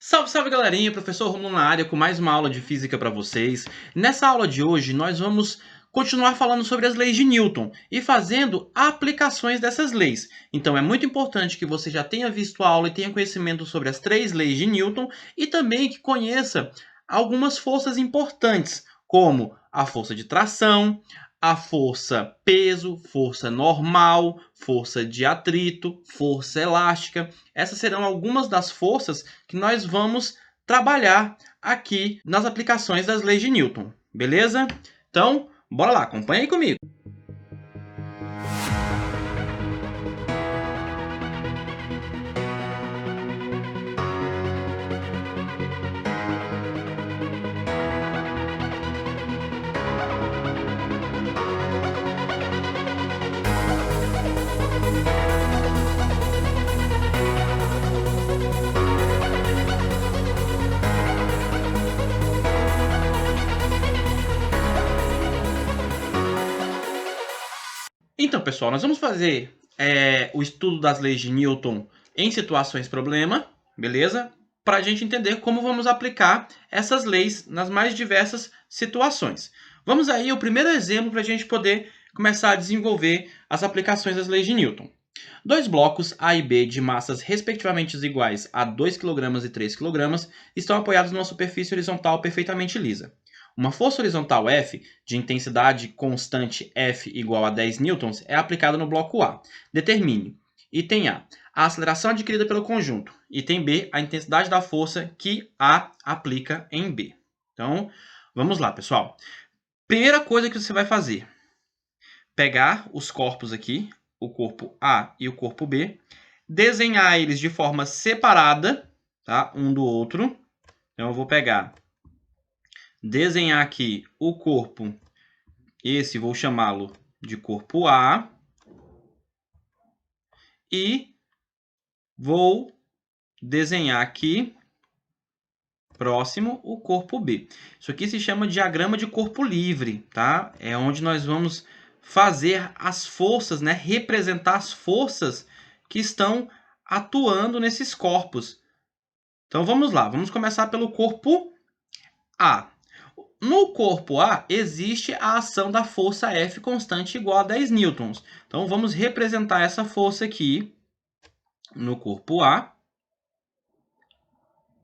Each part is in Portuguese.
Salve, salve galerinha, professor Romulo na área com mais uma aula de física para vocês. Nessa aula de hoje nós vamos continuar falando sobre as leis de Newton e fazendo aplicações dessas leis. Então é muito importante que você já tenha visto a aula e tenha conhecimento sobre as três leis de Newton e também que conheça algumas forças importantes, como a força de tração, a força peso, força normal, força de atrito, força elástica. Essas serão algumas das forças que nós vamos trabalhar aqui nas aplicações das leis de Newton, beleza? Então, bora lá, acompanha aí comigo. Então, pessoal, nós vamos fazer o estudo das leis de Newton em situações problema, beleza? Para a gente entender como vamos aplicar essas leis nas mais diversas situações. Vamos aí ao primeiro exemplo para a gente poder começar a desenvolver as aplicações das leis de Newton. Dois blocos A e B de massas respectivamente iguais a 2 kg e 3 kg estão apoiados numa superfície horizontal perfeitamente lisa. Uma força horizontal F, de intensidade constante F igual a 10 newtons, é aplicada no bloco A. Determine. Item A. A aceleração adquirida pelo conjunto. Item B. A intensidade da força que A aplica em B. Então, vamos lá, pessoal. Primeira coisa que você vai fazer. Pegar os corpos aqui, o corpo A e o corpo B. Desenhar eles de forma separada, tá? Um do outro. Então, eu vou desenhar aqui o corpo, esse vou chamá-lo de corpo A, e vou desenhar aqui, próximo, o corpo B. Isso aqui se chama diagrama de corpo livre, tá? É onde nós vamos fazer as forças, né? Representar as forças que estão atuando nesses corpos. Então vamos lá, vamos começar pelo corpo A. No corpo A, existe a ação da força F constante igual a 10 newtons. Então, vamos representar essa força aqui no corpo A.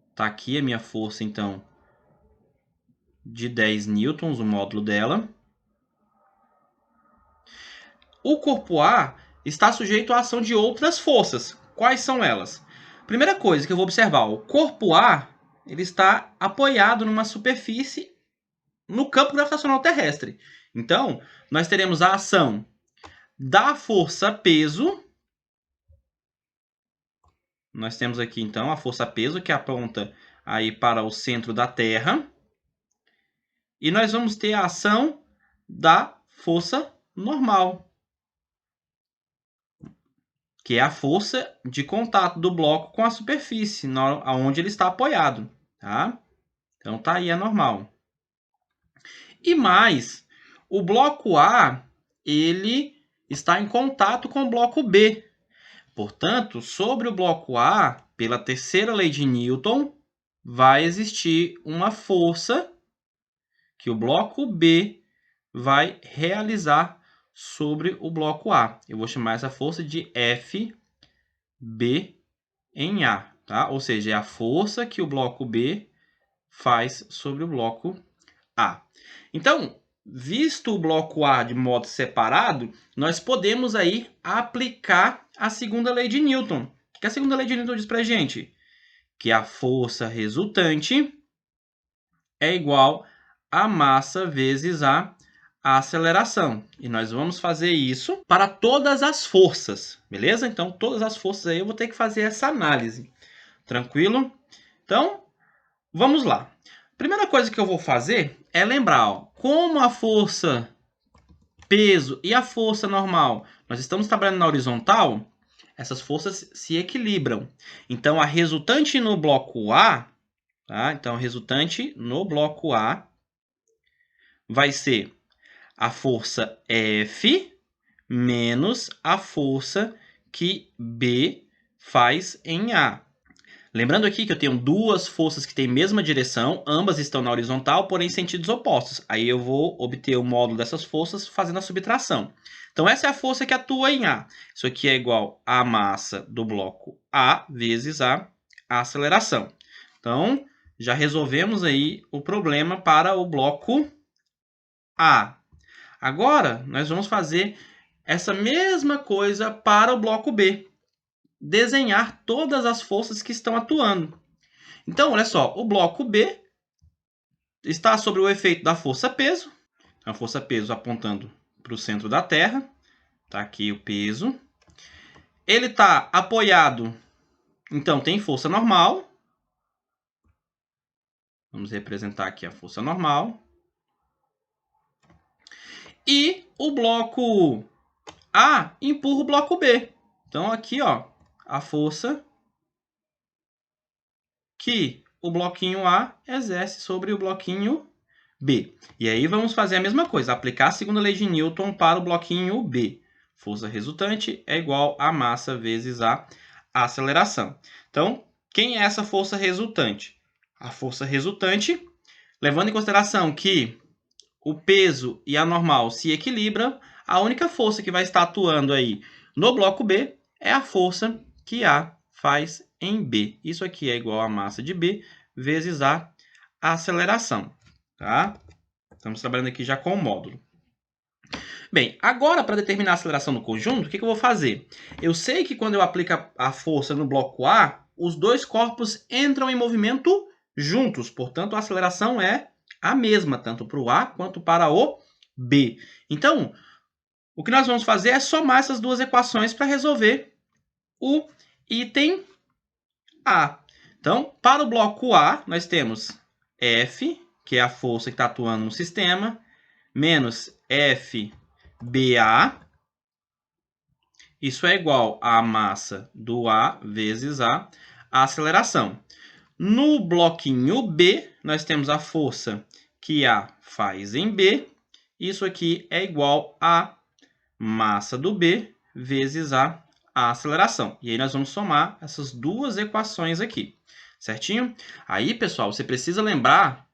Está aqui a minha força, então, de 10 newtons, o módulo dela. O corpo A está sujeito à ação de outras forças. Quais são elas? Primeira coisa que eu vou observar, o corpo A ele está apoiado numa superfície no campo gravitacional terrestre. Então, nós teremos a ação da força peso. Nós temos aqui, então, a força peso, que aponta aí para o centro da Terra. E nós vamos ter a ação da força normal, que é a força de contato do bloco com a superfície, onde ele está apoiado. Tá? Então, tá aí a normal. E mais, o bloco A, ele está em contato com o bloco B. Portanto, sobre o bloco A, pela terceira lei de Newton, vai existir uma força que o bloco B vai realizar sobre o bloco A. Eu vou chamar essa força de FB em A, tá? Ou seja, é a força que o bloco B faz sobre o bloco A. Então, visto o bloco A de modo separado, nós podemos aí aplicar a segunda lei de Newton. O que a segunda lei de Newton diz para a gente? Que a força resultante é igual a massa vezes a aceleração. E nós vamos fazer isso para todas as forças, beleza? Então, todas as forças aí eu vou ter que fazer essa análise. Tranquilo? Então, vamos lá. Primeira coisa que eu vou fazer é lembrar, ó, como a força peso e a força normal, nós estamos trabalhando na horizontal, essas forças se equilibram. Então, a resultante no bloco A, tá? Então, a resultante no bloco A vai ser a força F menos a força que B faz em A. Lembrando aqui que eu tenho duas forças que têm mesma direção, ambas estão na horizontal, porém em sentidos opostos. Aí eu vou obter o módulo dessas forças fazendo a subtração. Então essa é a força que atua em A. Isso aqui é igual à massa do bloco A vezes a aceleração. Então, já resolvemos aí o problema para o bloco A. Agora, nós vamos fazer essa mesma coisa para o bloco B. Desenhar todas as forças que estão atuando. Então, olha só, o bloco B está sob o efeito da força-peso. A força-peso apontando para o centro da Terra. Está aqui o peso. Ele está apoiado, então tem força normal. Vamos representar aqui a força normal. E o bloco A empurra o bloco B. Então, aqui, ó, a força que o bloquinho A exerce sobre o bloquinho B. E aí vamos fazer a mesma coisa, aplicar a segunda lei de Newton para o bloquinho B. Força resultante é igual a massa vezes a aceleração. Então, quem é essa força resultante? A força resultante, levando em consideração que o peso e a normal se equilibram, a única força que vai estar atuando aí no bloco B é a força que A faz em B. Isso aqui é igual a massa de B vezes a aceleração. Tá? Estamos trabalhando aqui já com o módulo. Bem, agora para determinar a aceleração do conjunto, o que eu vou fazer? Eu sei que quando eu aplico a força no bloco A, os dois corpos entram em movimento juntos. Portanto, a aceleração é a mesma, tanto para o A quanto para o B. Então, o que nós vamos fazer é somar essas duas equações para resolver o item A. Então, para o bloco A, nós temos F, que é a força que está atuando no sistema, menos FBA. Isso é igual à massa do A vezes a aceleração. No bloquinho B, nós temos a força que A faz em B. Isso aqui é igual a massa do B vezes a aceleração. E aí nós vamos somar essas duas equações aqui. Certinho? Aí, pessoal, você precisa lembrar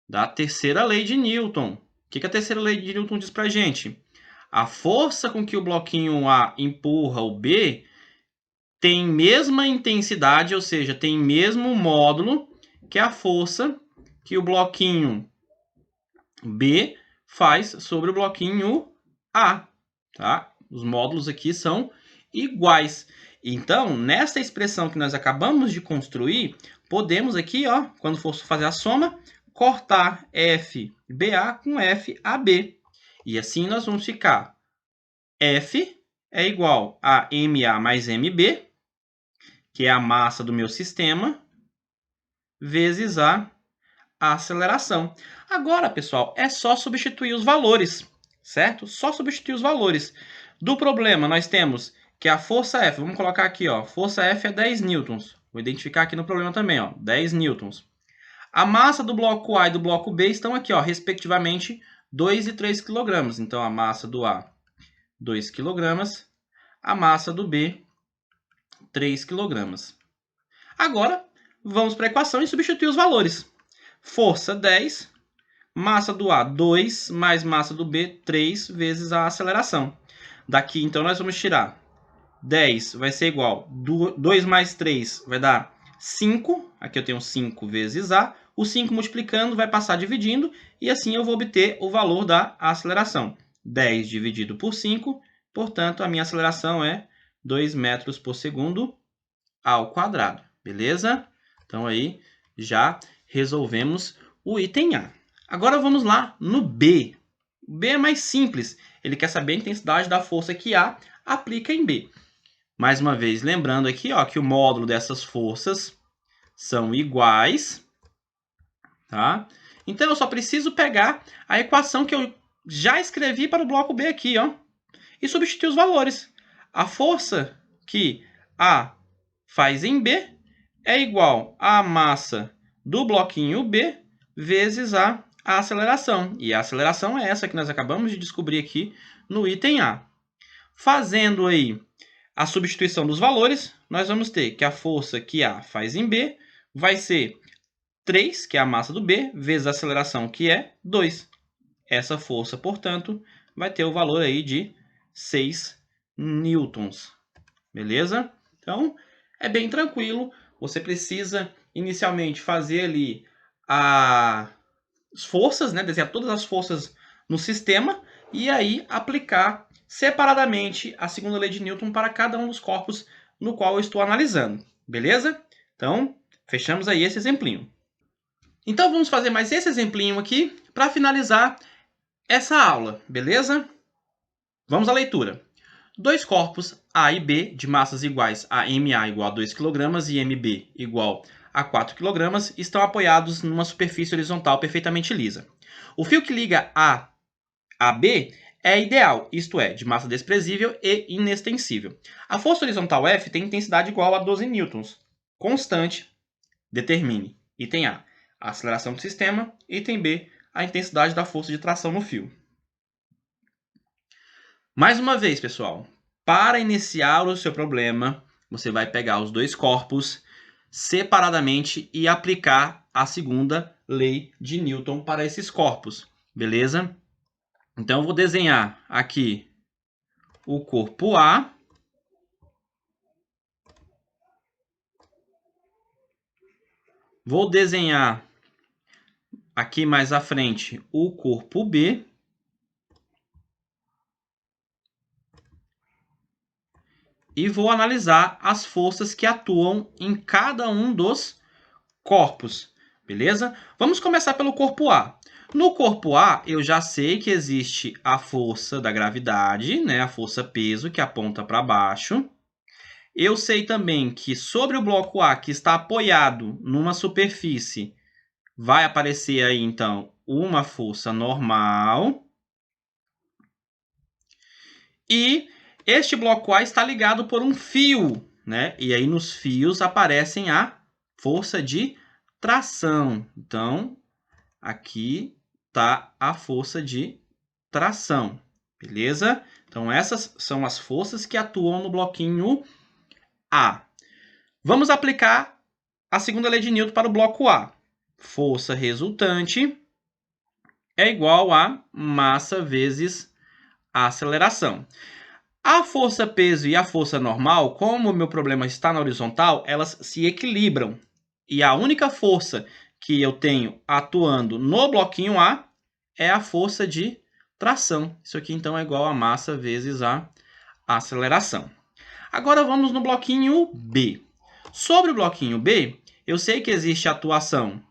da terceira lei de Newton. O que a terceira lei de Newton diz para a gente? A força com que o bloquinho A empurra o B tem mesma intensidade, ou seja, tem mesmo módulo que a força que o bloquinho B faz sobre o bloquinho A. Tá? Os módulos aqui são iguais. Então, nessa expressão que nós acabamos de construir, podemos aqui, ó, quando for fazer a soma, cortar FBA com FAB. E assim nós vamos ficar F é igual a MA mais MB, que é a massa do meu sistema, vezes a aceleração. Agora, pessoal, é só substituir os valores, certo? Só substituir os valores. Do problema, nós temos que a força F, vamos colocar aqui, ó, força F é 10 newtons. Vou identificar aqui no problema também, ó, 10 newtons. A massa do bloco A e do bloco B estão aqui, ó, respectivamente, 2 e 3 kg. Então, a massa do A, 2 kg. A massa do B, 3 kg. Agora, vamos para a equação e substituir os valores. Força 10, massa do A 2, mais massa do B 3 vezes a aceleração. Daqui, então, nós vamos tirar 10 vai ser igual, 2 mais 3 vai dar 5. Aqui eu tenho 5 vezes A. O 5 multiplicando vai passar dividindo e assim eu vou obter o valor da aceleração. 10 dividido por 5, portanto, a minha aceleração é 2 metros por segundo ao quadrado. Beleza? Então, aí já resolvemos o item A. Agora, vamos lá no B. O B é mais simples. Ele quer saber a intensidade da força que A aplica em B. Mais uma vez, lembrando aqui, ó, que o módulo dessas forças são iguais. Tá? Então, eu só preciso pegar a equação que eu já escrevi para o bloco B aqui, ó, e substituir os valores. A força que A faz em B é igual à massa do bloquinho B vezes a aceleração. E a aceleração é essa que nós acabamos de descobrir aqui no item A. Fazendo aí a substituição dos valores, nós vamos ter que a força que A faz em B vai ser 3, que é a massa do B, vezes a aceleração, que é 2. Essa força, portanto, vai ter o valor aí de 6 newtons. Beleza? Então, é bem tranquilo. Você precisa inicialmente fazer ali as forças, né? Desenhar todas as forças no sistema e aí aplicar separadamente a segunda lei de Newton para cada um dos corpos no qual eu estou analisando. Beleza? Então, fechamos aí esse exemplinho. Então, vamos fazer mais esse exemplinho aqui para finalizar essa aula, beleza? Vamos à leitura. Dois corpos A e B de massas iguais a MA igual a 2 kg e MB igual a 4 kg estão apoiados numa superfície horizontal perfeitamente lisa. O fio que liga A a B é ideal, isto é, de massa desprezível e inextensível. A força horizontal F tem intensidade igual a 12 newtons. Constante, determine. Item A, a aceleração do sistema. Item B, a intensidade da força de tração no fio. Mais uma vez, pessoal, para iniciar o seu problema, você vai pegar os dois corpos separadamente e aplicar a segunda lei de Newton para esses corpos, beleza? Então, eu vou desenhar aqui o corpo A. Vou desenhar aqui mais à frente o corpo B. E vou analisar as forças que atuam em cada um dos corpos, beleza? Vamos começar pelo corpo A. No corpo A, eu já sei que existe a força da gravidade, né? A força peso, que aponta para baixo. Eu sei também que sobre o bloco A, que está apoiado numa superfície, vai aparecer aí, então, uma força normal. E este bloco A está ligado por um fio, né? E aí nos fios aparecem a força de tração. Então, aqui está a força de tração, beleza? Então, essas são as forças que atuam no bloquinho A. Vamos aplicar a segunda lei de Newton para o bloco A. Força resultante é igual a massa vezes a aceleração. A força peso e a força normal, como o meu problema está na horizontal, elas se equilibram. E a única força que eu tenho atuando no bloquinho A é a força de tração. Isso aqui, então, é igual a massa vezes a aceleração. Agora, vamos no bloquinho B. Sobre o bloquinho B, eu sei que existe a atuação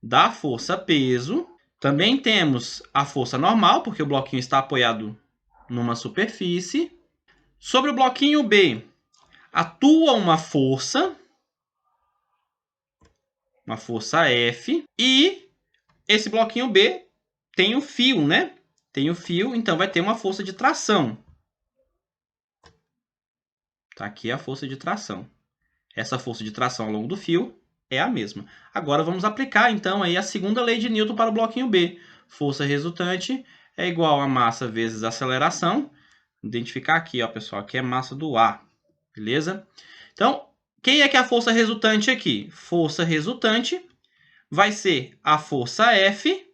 da força peso. Também temos a força normal, porque o bloquinho está apoiado numa superfície. Sobre o bloquinho B, atua uma força F, e esse bloquinho B tem o fio, né? Tem o fio, então vai ter uma força de tração. Tá aqui a força de tração. Essa força de tração ao longo do fio é a mesma. Agora vamos aplicar, então, aí a segunda lei de Newton para o bloquinho B. Força resultante é igual a massa vezes a aceleração. Identificar aqui, ó, pessoal, aqui é massa do A, beleza? Então, quem é que é a força resultante aqui? Força resultante vai ser a força F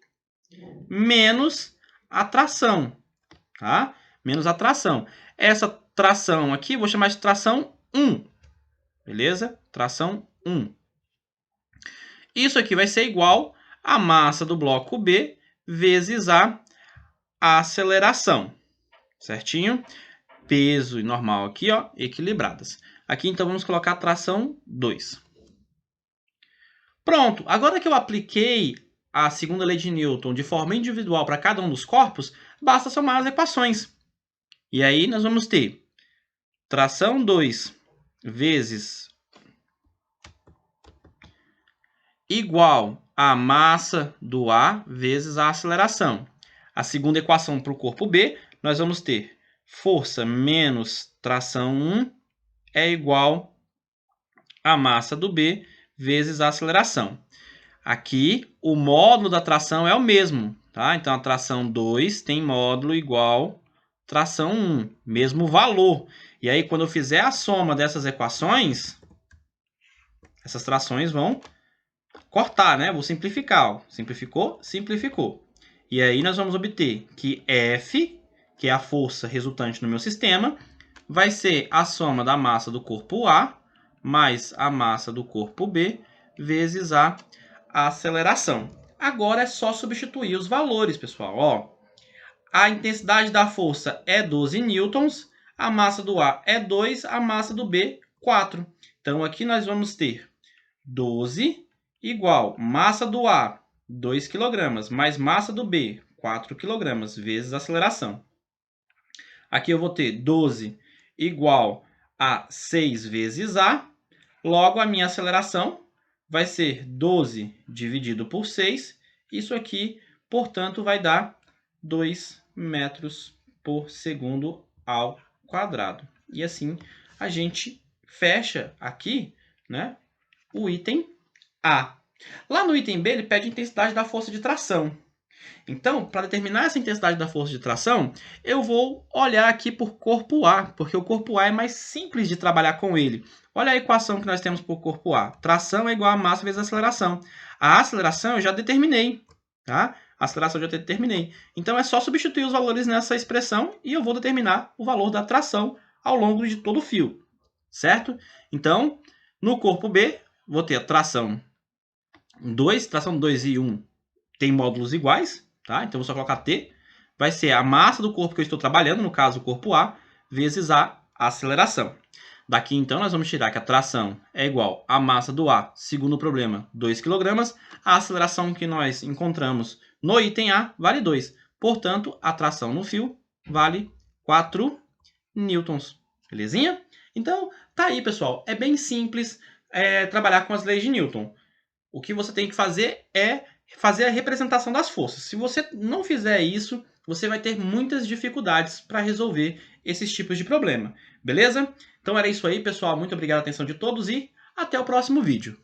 menos a tração, tá? Menos a tração. Essa tração aqui, vou chamar de tração 1, beleza? Tração 1. Isso aqui vai ser igual a massa do bloco B vezes a aceleração, certinho? Peso e normal aqui, ó, equilibradas. Aqui, então, vamos colocar a tração 2. Pronto. Agora que eu apliquei a segunda lei de Newton de forma individual para cada um dos corpos, basta somar as equações. E aí, nós vamos ter tração 2 vezes igual a massa do A vezes a aceleração. A segunda equação para o corpo B, nós vamos ter força menos tração 1 é igual a massa do B vezes a aceleração. Aqui, o módulo da tração é o mesmo, tá? Então, a tração 2 tem módulo igual tração 1, mesmo valor. E aí, quando eu fizer a soma dessas equações, essas trações vão cortar, né? Vou simplificar. Ó. Simplificou, simplificou. E aí, nós vamos obter que F, que é a força resultante no meu sistema, vai ser a soma da massa do corpo A mais a massa do corpo B vezes a aceleração. Agora é só substituir os valores, pessoal. Ó, a intensidade da força é 12 newtons, a massa do A é 2, a massa do B, 4. Então, aqui nós vamos ter 12 igual massa do A, 2 kg, mais massa do B, 4 kg, vezes a aceleração. Aqui eu vou ter 12 igual a 6 vezes A. Logo, a minha aceleração vai ser 12 dividido por 6. Isso aqui, portanto, vai dar 2 metros por segundo ao quadrado. E assim, a gente fecha aqui, né, o item A. Lá no item B, ele pede a intensidade da força de tração. Então, para determinar essa intensidade da força de tração, eu vou olhar aqui por corpo A, porque o corpo A é mais simples de trabalhar com ele. Olha a equação que nós temos por corpo A. Tração é igual a massa vezes a aceleração. A aceleração eu já determinei, tá? A aceleração eu já determinei. Então, é só substituir os valores nessa expressão e eu vou determinar o valor da tração ao longo de todo o fio, certo? Então, no corpo B, vou ter a tração 2, tração 2 e 1 tem módulos iguais, tá? Então, vou só colocar T. Vai ser a massa do corpo que eu estou trabalhando, no caso, o corpo A, vezes a aceleração. Daqui, então, nós vamos tirar que a tração é igual à massa do A, segundo o problema, 2 kg. A aceleração que nós encontramos no item A vale 2. Portanto, a tração no fio vale 4 newtons. Belezinha? Então, tá aí, pessoal. É bem simples trabalhar com as leis de Newton. O que você tem que fazer é fazer a representação das forças. Se você não fizer isso, você vai ter muitas dificuldades para resolver esses tipos de problema. Beleza? Então era isso aí, pessoal. Muito obrigado pela atenção de todos e até o próximo vídeo.